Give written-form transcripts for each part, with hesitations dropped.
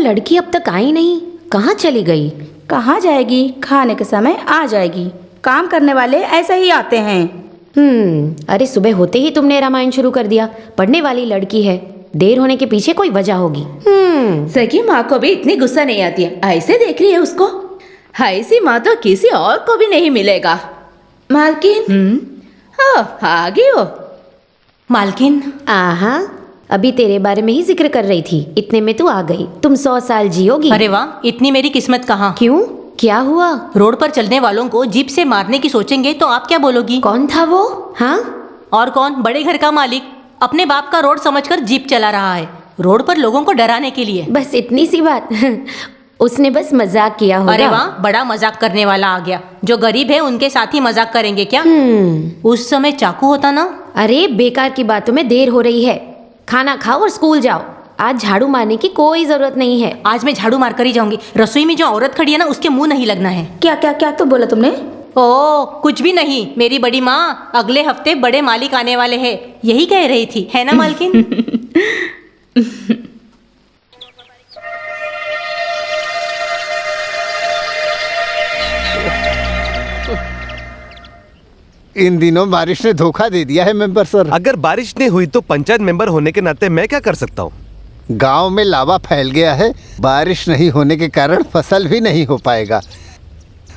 लड़की अब तक आई नहीं, कहाँ चली गई? कहाँ जाएगी? खाने के समय आ जाएगी। काम करने वाले ऐसे ही आते हैं। अरे सुबह होते ही तुमने रामायण शुरू कर दिया। पढ़ने वाली लड़की है, देर होने के पीछे कोई वजह होगी। सगी माँ को भी इतनी गुस्सा नहीं आती है, ऐसे देख रही है उसको। ऐसी माँ तो किसी और को भी नहीं मिलेगा। मालकिन, आ गई हो। मालकिन, आहा, अभी तेरे बारे में ही जिक्र कर रही थी, इतने में तू आ गई। तुम 100 साल जियोगी। अरे वाह, इतनी मेरी किस्मत कहाँ। क्यों, क्या हुआ? रोड पर चलने वालों को जीप से मारने की सोचेंगे तो आप क्या बोलोगी? कौन था वो? हाँ, और कौन? बड़े घर का मालिक अपने बाप का रोड समझकर जीप चला रहा है, रोड पर लोगों को डराने के लिए। बस इतनी सी बात। उसने बस मजाक किया होगा। अरे वाह, बड़ा मजाक करने वाला आ गया। जो गरीब है उनके साथ ही मजाक करेंगे क्या? उस समय चाकू होता ना। अरे बेकार की बातों में देर हो रही है, खाना खाओ और स्कूल जाओ। आज झाड़ू मारने की कोई जरूरत नहीं है। आज मैं झाड़ू मार कर ही जाऊंगी। रसोई में जो औरत खड़ी है ना, उसके मुंह नहीं लगना है। क्या क्या क्या तो बोला तुमने? ओ, कुछ भी नहीं। मेरी बड़ी माँ अगले हफ्ते बड़े मालिक आने वाले हैं, यही कह रही थी, है ना मालकिन? इन दिनों बारिश ने धोखा दे दिया है मेंबर सर। अगर बारिश नहीं हुई तो पंचायत मेंबर होने के नाते मैं क्या कर सकता हूँ? गांव में लावा फैल गया है, बारिश नहीं होने के कारण फसल भी नहीं हो पाएगा।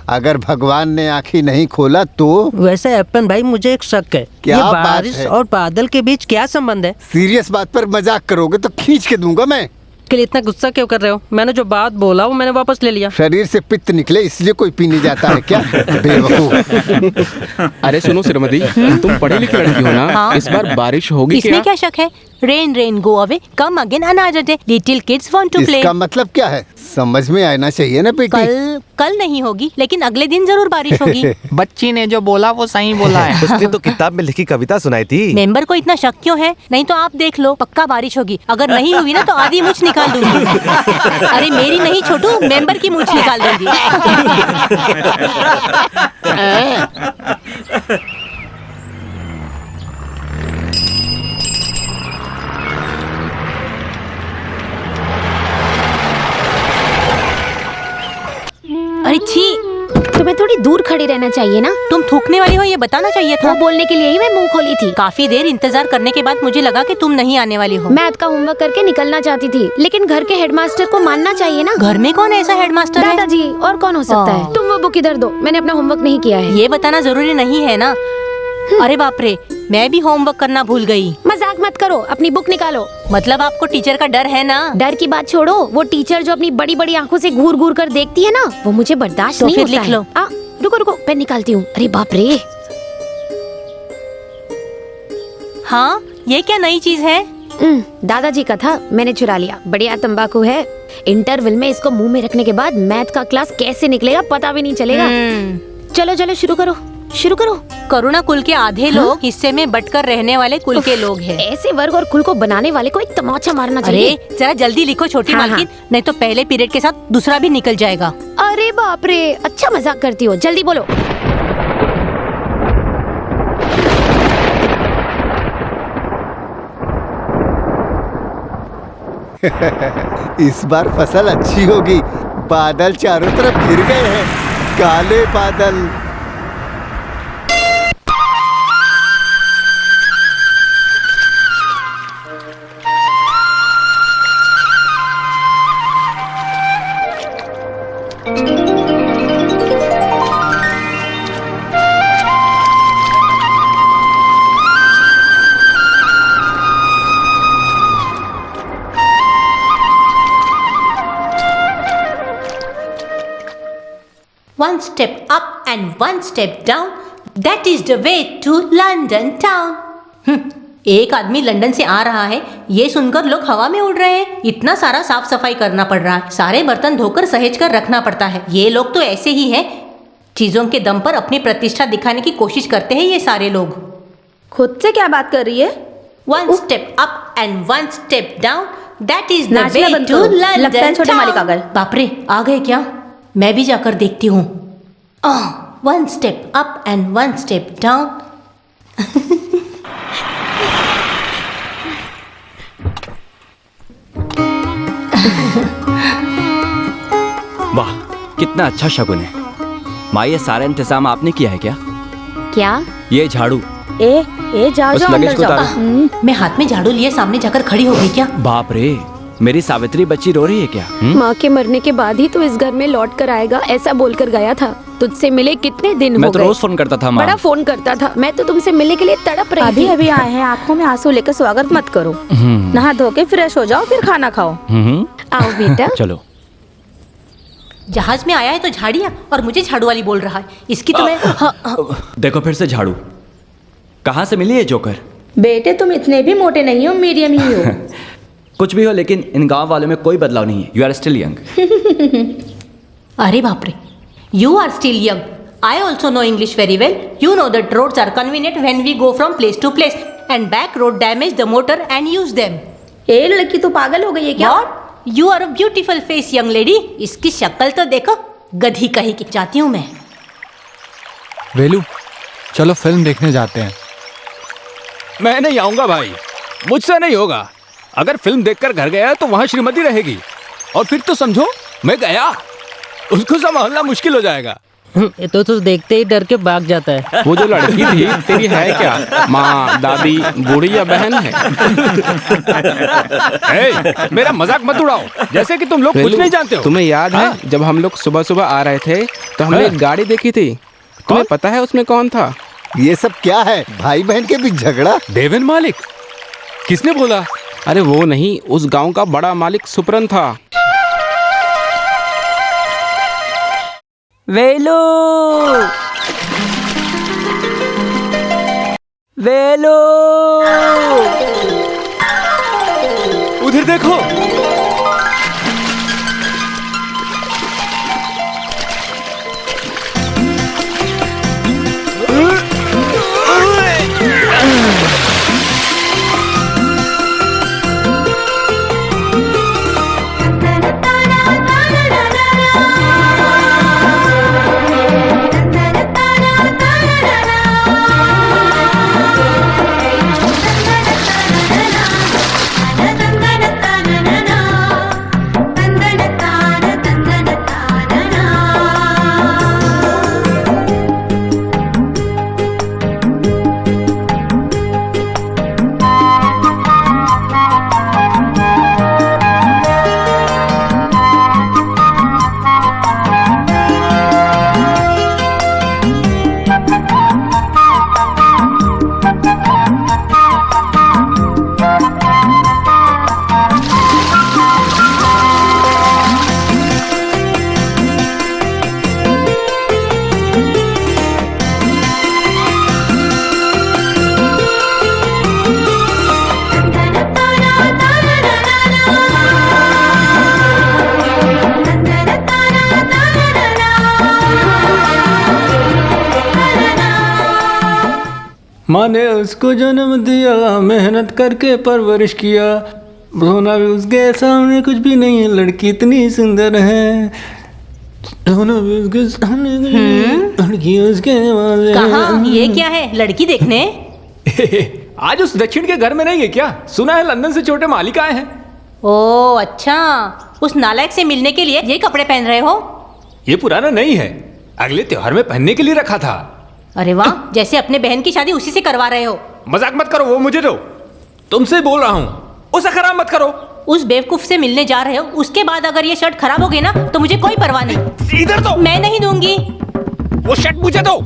अगर भगवान ने आँखें नहीं खोला तो। वैसे अपन भाई, मुझे एक शक है, क्या ये बात बारिश है? और बादल के बीच क्या संबंध है? सीरियस बात पर मजाक करोगे तो खींच के दूंगा मैं। के लिए इतना गुस्सा क्यों कर रहे हो? मैंने जो बात बोला वो मैंने वापस ले लिया। शरीर से पित्त निकले इसलिए कोई पीने जाता है क्या? बेवकूफ। अरे सुनो श्रीमती, तुम पढ़ी लिखी लड़की हो ना? हाँ? इस बार बारिश होगी इसमें क्या शक है? Rain rain go away, come again another day, little kids want to play. इसका मतलब क्या है? समझ में आना चाहिए ना बेटी। कल नहीं होगी, लेकिन अगले दिन जरूर बारिश होगी। बच्ची ने जो बोला वो सही बोला है। उसने तो किताब में लिखी कविता सुनाई थी। मेंबर को इतना शक क्यों है? नहीं तो आप देख लो, पक्का बारिश होगी। अगर नहीं हुई ना तो आधी मूछ निकाल दूंगी। अरे मेरी नहीं छोटू, मेंबर की मूछ निकाल दूंगी। अरे छी, तुम्हें थोड़ी दूर खड़ी रहना चाहिए ना। तुम थूकने वाली हो ये बताना चाहिए था। वो बोलने के लिए ही मैं मुंह खोली थी। काफी देर इंतजार करने के बाद मुझे लगा कि तुम नहीं आने वाली हो। मैथ का होमवर्क करके निकलना चाहती थी, लेकिन घर के हेडमास्टर को मानना चाहिए ना। घर में कौन ऐसा हेडमास्टर है? दादाजी, और कौन हो सकता है? तुम वो बुक इधर दो, मैंने अपना होमवर्क नहीं किया है। ये बताना जरूरी नहीं है ना। अरे बाप रे, मैं भी होमवर्क करना भूल गई। मजाक मत करो, अपनी बुक निकालो। मतलब आपको टीचर का डर है ना? डर की बात छोड़ो, वो टीचर जो अपनी बड़ी बड़ी आंखों से घूर घूर कर देखती है ना, वो मुझे बर्दाश्त तो नहीं फिर होता लिख लो। रुको रुको, पेन निकालती हूँ। अरे बाप रे। हाँ, ये क्या नई चीज है? दादाजी का था, मैंने चुरा लिया। बढ़िया तंबाकू है। इंटरवल में इसको मुंह में रखने के बाद मैथ का क्लास कैसे निकलेगा पता भी नहीं चलेगा। चलो चलो शुरू करो, शुरू करो। करुणा कुल के आधे लोग हिस्से में बटकर रहने वाले कुल के लोग हैं। ऐसे वर्ग और कुल को बनाने वाले को एक तमाचा मारना चाहिए। अरे जरा जल्दी लिखो छोटी मालकिन, नहीं तो पहले पीरियड के साथ दूसरा भी निकल जाएगा। अरे बाप रे, अच्छा मजाक करती हो, जल्दी बोलो। इस बार फसल अच्छी होगी। बादल चारों तरफ घिर गए हैं, काले बादल। One step up and one step down, that is the way to London town. एक आदमी लंदन से आ रहा है, ये सुनकर लोग हवा में उड़ रहे हैं। इतना सारा साफ सफाई करना पड़ रहा है, सारे बर्तन धोकर सहेज कर रखना पड़ता है। ये लोग तो ऐसे ही हैं, चीजों के दम पर अपनी प्रतिष्ठा दिखाने की कोशिश करते हैं ये सारे लोग। खुद से क्या बात कर रही है? One step up and one step down, that is the नाचना way बंद to करो। London लगता है छोटे मालिक आ गए। बाप रे, आ गए क्या? मैं भी जाकर देखती हूँ। One step up and one step down. कितना अच्छा शगुन है। माँ, ये सारा इंतजाम आपने किया है क्या? क्या? ये झाड़ू। ए जाओ उस जाओ लगेज अंदर को जाओ। उतारो। मैं हाथ में झाड़ू लिए सामने जाकर खड़ी हो गई क्या? बाप रे, मेरी सावित्री बच्ची रो रही है क्या? माँ के मरने के बाद ही तो इस घर में लौट कर आएगा, ऐसा बोलकर गया था। तुझसे मिले कितने दिन मैं हो तो गए? रोज फोन करता था माँ। बड़ा फोन करता था। मैं तो तुमसे मिलने के लिए तड़प रही अभी थी। अभी आए हैं, आंखों में आंसू लेकर स्वागत मत करो। नहा धो के फ्रेश हो जाओ, फिर खाना खाओ। आओ बेटा। चलो। जहाज में आया है तो झाड़िया और मुझे झाड़ू वाली बोल रहा है। इसकी तो मैं देखो फिर से झाड़ू। कहाँ से मिली है जोकर? बेटे तुम इतने भी मोटे नहीं हो, मीडियम ही हो। कुछ भी हो, लेकिन इन गांव वालों में कोई बदलाव नहीं है। You are still young. अरे बाप रे, you are still young. I also know English very well. You know that roads are convenient when we go from place to place and back road damage the motor and use them. ए लड़की तो पागल हो गई है क्या? What? You are a beautiful face, young lady. इसकी शक्ल तो देखो, गधी कहीं की। जाती हूँ मैं। वेलू, चलो फिल्म देखने जाते हैं। मैं नहीं आऊंगा भाई, मुझसे नहीं होगा। अगर फिल्म देखकर घर गया तो वहाँ श्रीमती रहेगी और फिर तो समझो मैं गया, उसको संभालना मुश्किल हो जाएगा। ये तो देखते ही डर के भाग जाता है। वो जो लड़की थी तेरी है क्या? माँ, दादी, बूढ़ी या बहन है? मेरा मजाक मत उड़ाओ, जैसे कि तुम लोग कुछ नहीं जानते हो। तुम्हें याद है जब हम लोग सुबह सुबह आ रहे थे तो हमने एक गाड़ी देखी थी? तुम्हें पता है उसमें कौन था? ये सब क्या है? भाई बहन के बीच झगड़ा? देवेन मालिक? किसने बोला? अरे वो नहीं, उस गांव का बड़ा मालिक सुपरन था। वेलू, वेलू, उधर देखो। माँ ने उसको जन्म दिया, मेहनत करके परवरिश किया, रोना भी उसके सामने कुछ भी नहीं है, लड़की इतनी सुंदर है। रोना भी उसके सामने लड़की उसके कहाँ? ये क्या है? लड़की देखने? आज उस दक्षिण के घर में नहीं है क्या? सुना है लंदन से छोटे मालिक आए हैं। ओह अच्छा, उस नालायक से मिलने के लिए ये कपड़े पहन रहे हो? ये पुराना नहीं है, अगले त्योहार में पहनने के लिए रखा था। अरे वाह, जैसे अपने बहन की शादी उसी से करवा रहे हो। मजाक मत करो, वो मुझे दो। तुमसे बोल रहा हूँ, उसे खराब मत करो। उस बेवकूफ से मिलने जा रहे हो, उसके बाद अगर ये शर्ट खराब हो गई ना तो मुझे कोई परवाह नहीं। इधर दो। मैं नहीं दूंगी। वो शर्ट मुझे दो।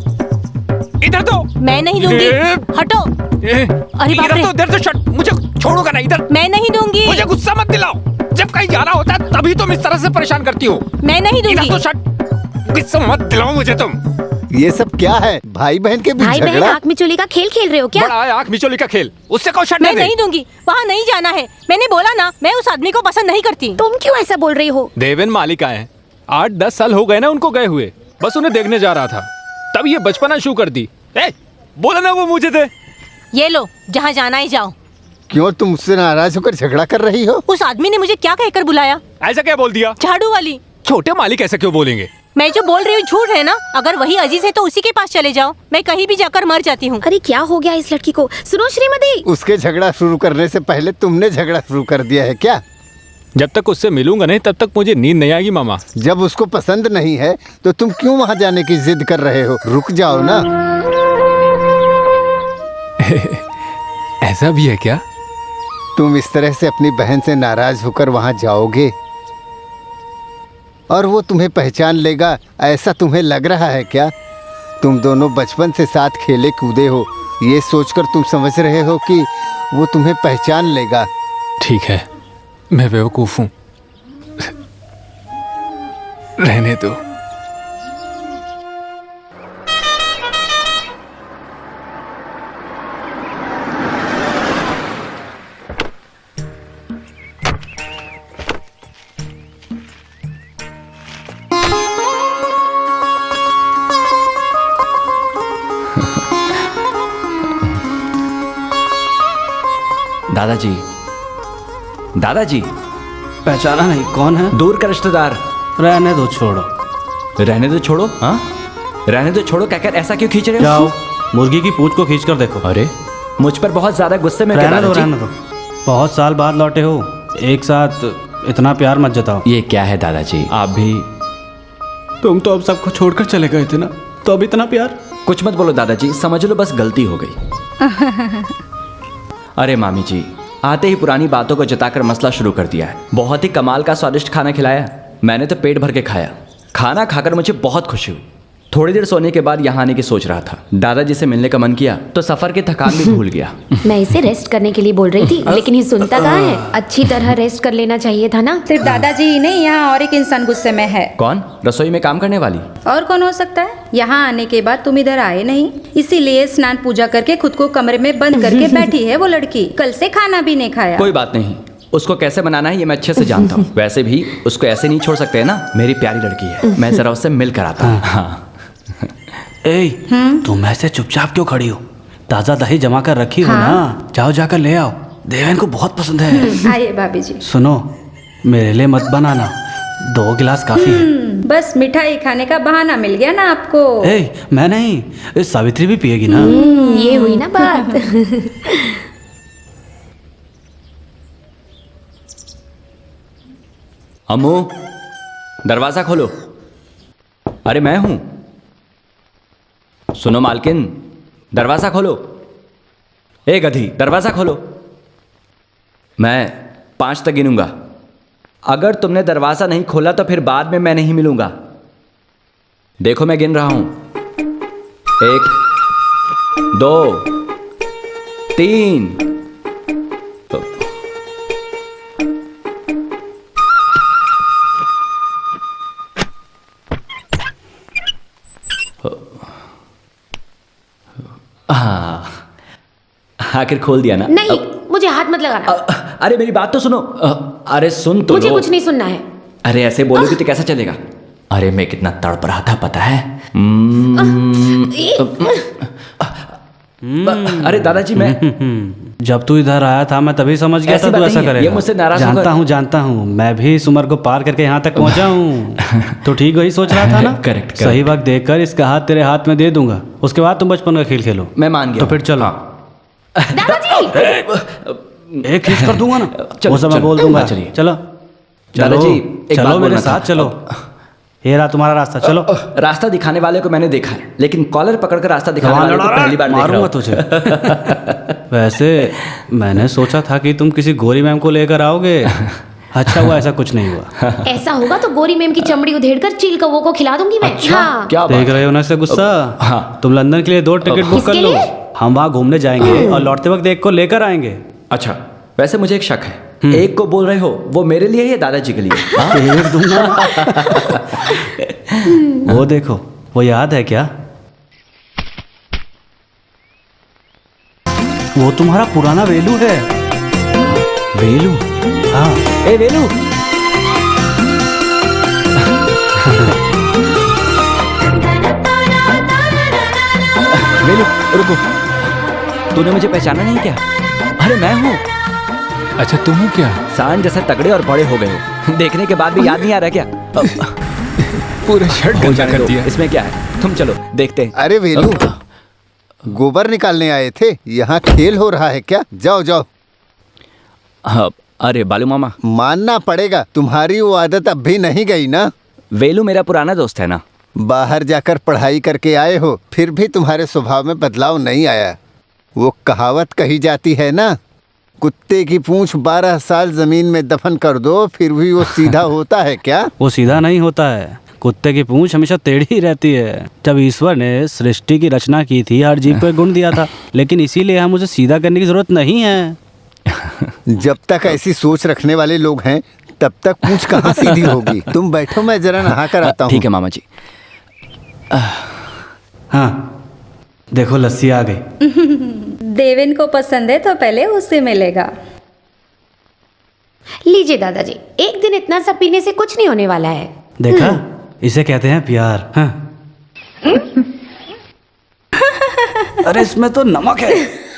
इधर दो। मैं नहीं दूंगी। हटो। अरे बाप रे। इधर तो शर्ट मुझे छोड़ोगा ना। इधर। मैं नहीं दूंगी। मुझे गुस्सा मत दिलाओ, जब कहीं जाना होता है तभी तुम इस तरह से परेशान करती हो। मैं नहीं दूंगी। इधर तो शर्ट, गुस्सा मत दिलाओ मुझे तुम। ये सब क्या है? भाई बहन के बीच भाई बहन झगड़ा? आँख मिचोली का खेल खेल रहे हो क्या? बड़ा है आँख मिचोली का खेल, उससे कहो शर्ट मैं नहीं दूंगी। वहाँ नहीं जाना है, मैंने बोला ना। मैं उस आदमी को पसंद नहीं करती। तुम क्यों ऐसा बोल रही हो? देवेन मालिक आए हैं, 8-10 साल हो गए ना उनको गए हुए। बस उन्हें देखने जा रहा था, तब ये बचपना शुरू कर दी। बोला ना वो मुझे दे। ये लो, जहाँ जाना है जाओ। क्यों तुम मुझसे नाराज होकर झगड़ा कर रही हो? उस आदमी ने मुझे क्या कहकर बुलाया? ऐसा क्या बोल दिया? झाड़ू वाली। छोटे मालिक ऐसा क्यों बोलेंगे? मैं जो बोल रही हूँ झूठ है ना? अगर वही अजीज है तो उसी के पास चले जाओ, मैं कहीं भी जाकर मर जाती हूँ। अरे क्या हो गया इस लड़की को? सुनो श्रीमती, उसके झगड़ा शुरू करने से पहले तुमने झगड़ा शुरू कर दिया है क्या? जब तक उससे मिलूंगा नहीं तब तक मुझे नींद नहीं आएगी मामा। जब उसको पसंद नहीं है तो तुम क्यों वहां जाने की जिद कर रहे हो? रुक जाओ ना। ऐसा भी है क्या? तुम इस तरह से अपनी बहन से नाराज होकर वहां जाओगे और वो तुम्हें पहचान लेगा, ऐसा तुम्हें लग रहा है क्या? तुम दोनों बचपन से साथ खेले कूदे हो, ये सोचकर तुम समझ रहे हो कि वो तुम्हें पहचान लेगा। ठीक है, मैं बेवकूफ हूं, रहने दो। दादाजी, दादाजी। पहचाना नहीं? कौन है? दूर का रिश्तेदार। रहने दो, छोड़ो। रहने दो, छोड़ो? हाँ, रहने दो, छोड़ो कहकर ऐसा क्यों खींच रहे हो? जाओ, मुर्गी की पूंछ को खींच कर देखो। अरे, मुझ पर बहुत ज्यादा गुस्से में। रहने दो, रहने दो। बहुत साल बाद लौटे हो, एक साथ इतना प्यार मत जताओ। ये क्या है दादाजी, आप भी? तुम तो अब सबको छोड़कर चले गए थे ना, तो अब इतना प्यार? कुछ मत बोलो दादाजी, समझ लो बस गलती हो गई। अरे मामी जी, आते ही पुरानी बातों को जताकर मसला शुरू कर दिया है। बहुत ही कमाल का स्वादिष्ट खाना खिलाया, मैंने तो पेट भर के खाया। खाना खाकर मुझे बहुत खुशी हुई। थोड़ी देर सोने के बाद यहाँ आने की सोच रहा था। दादाजी से मिलने का मन किया तो सफर की थकान भी भूल गया। मैं इसे रेस्ट करने के लिए बोल रही थी, लेकिन ये सुनता कहाँ है। अच्छी तरह रेस्ट कर लेना चाहिए था ना। सिर्फ दादाजी ही नहीं, यहाँ और एक इंसान गुस्से में है। कौन? रसोई में काम करने वाली? और कौन हो सकता है? यहाँ आने के बाद तुम इधर आए नहीं, इसीलिए स्नान पूजा करके खुद को कमरे में बंद करके बैठी है वो लड़की। कल से खाना भी नहीं खाया। कोई बात नहीं, उसको कैसे बनाना है ये मैं अच्छे से जानता हूँ। वैसे भी उसको ऐसे नहीं छोड़ सकते है ना, मेरी प्यारी लड़की है। मैं जरा उससे मिल कर आता हूँ। हाँ। तुम ऐसे चुपचाप क्यों खड़ी हो? ताजा दही जमा कर रखी हो ना, जाओ जाकर ले आओ। देवेन को बहुत पसंद है। आइए भाभी जी। सुनो, मेरे लिए मत बनाना, 2 गिलास काफी है। बस मिठाई खाने का बहाना मिल गया ना आपको। मैं नहीं, सावित्री भी पिएगी ना। ये हुई ना बात। अम्मू, दरवाजा खोलो। अरे मैं हूं। सुनो मालकिन, दरवाजा खोलो। ए गधी, दरवाजा खोलो। मैं 5 तक गिनूंगा। अगर तुमने दरवाजा नहीं खोला तो फिर बाद में मैं नहीं मिलूंगा। देखो मैं गिन रहा हूं। 1, 2, 3। हाँ, आखिर खोल दिया ना। नहीं, मुझे हाथ मत लगाना। अरे मेरी बात तो सुनो। अरे सुन तो मुझे लो। कुछ नहीं सुनना है। अरे ऐसे बोलोगे तो कैसा चलेगा? अरे मैं कितना तड़प रहा था पता है। अरे दादाजी, मैं जब तू इधर आया था मैं तभी समझ गया था तू ऐसा करेगा। ये मुझसे नाराज जानता हूँ। मैं भी सुमर को पार करके यहाँ तक पहुँचा हूँ। तो ठीक वही सोच रहा था ना? करेक्ट। सही वक्त देखकर इसका हाथ तेरे हाथ में दे दूंगा, उसके बाद तुम बचपन का खेल खेलो। मैं मान गया। तो फिर चलो। दादाजी, एक खींच कर दूंगा ना, वो सब मैं बोल दूंगा। चलिए चलो दादाजी, चलो मेरे साथ चलो। ये रहा तुम्हारा रास्ता, चलो। रास्ता दिखाने वाले को मैंने देखा है, लेकिन कॉलर पकड़कर रास्ता दिखाने वाले को पहली बार देख रहा मारूंगा हूं। तुझे। वैसे मैंने सोचा था कि तुम किसी गोरी मैम को लेकर आओगे। अच्छा हुआ ऐसा कुछ नहीं हुआ। ऐसा होगा तो गोरी मैम की चमड़ी उधेड़कर चील कौवों को खिला दूंगी मैं। हाँ। क्या देख रहे हो ना से गुस्सा? हाँ। तुम लंदन के लिए 2 टिकट बुक कर किसके लो, लिए? हम वहाँ घूमने जाएंगे और लौटते वक्त एक को लेकर आएंगे। अच्छा, वैसे मुझे एक शक है। एक को बोल रहे हो, वो मेरे लिए या दादाजी के लिए? एक दूंगा। वो देखो, वो याद है क्या? वो तुम्हारा पुराना वेलू है। वेलू? हाँ। ए वेलू। वेलू रुको, तूने मुझे पहचाना नहीं क्या? अरे मैं हूँ। अच्छा तुम हो क्या? सांड जैसे तगड़े और बड़े हो गए हो, देखने के बाद भी याद नहीं आ रहा क्या? पूरा शर्ट गंदा कर दिया। इसमें क्या है, तुम चलो देखते हैं। अरे वेलू, गोबर निकालने आए थे, यहाँ खेल हो रहा है क्या? जाओ जाओ। हाँ, अरे बालू मामा, मानना पड़ेगा, तुम्हारी वो आदत अब भी नहीं गई ना। वेलू मेरा पुराना दोस्त है ना। बाहर जाकर पढ़ाई करके आए हो, फिर भी तुम्हारे स्वभाव में बदलाव नहीं आया। वो कहावत कही जाती है ना, कुत्ते की पूंछ 12 साल जमीन में दफन कर दो फिर भी वो सीधा होता है क्या? वो सीधा नहीं होता है, कुत्ते की पूंछ हमेशा टेढ़ी ही रहती है। जब ईश्वर ने सृष्टि की रचना की थी, हर जीव को एक गुण दिया था, लेकिन इसीलिए हम उसे सीधा करने की जरूरत नहीं है। जब तक ऐसी सोच रखने वाले लोग हैं तब तक पूंछ कहाँ सीधी होगी। तुम बैठो, मैं जरा नहा कर आता हूँ। ठीक है मामा जी। हाँ देखो लस्सी आ गई। देवेन को पसंद है तो पहले उससे मिलेगा। लीजिए दादाजी, एक दिन इतना सब पीने से कुछ नहीं होने वाला है। देखा, इसे कहते हैं प्यार। हाँ। अरे इसमें तो नमक है।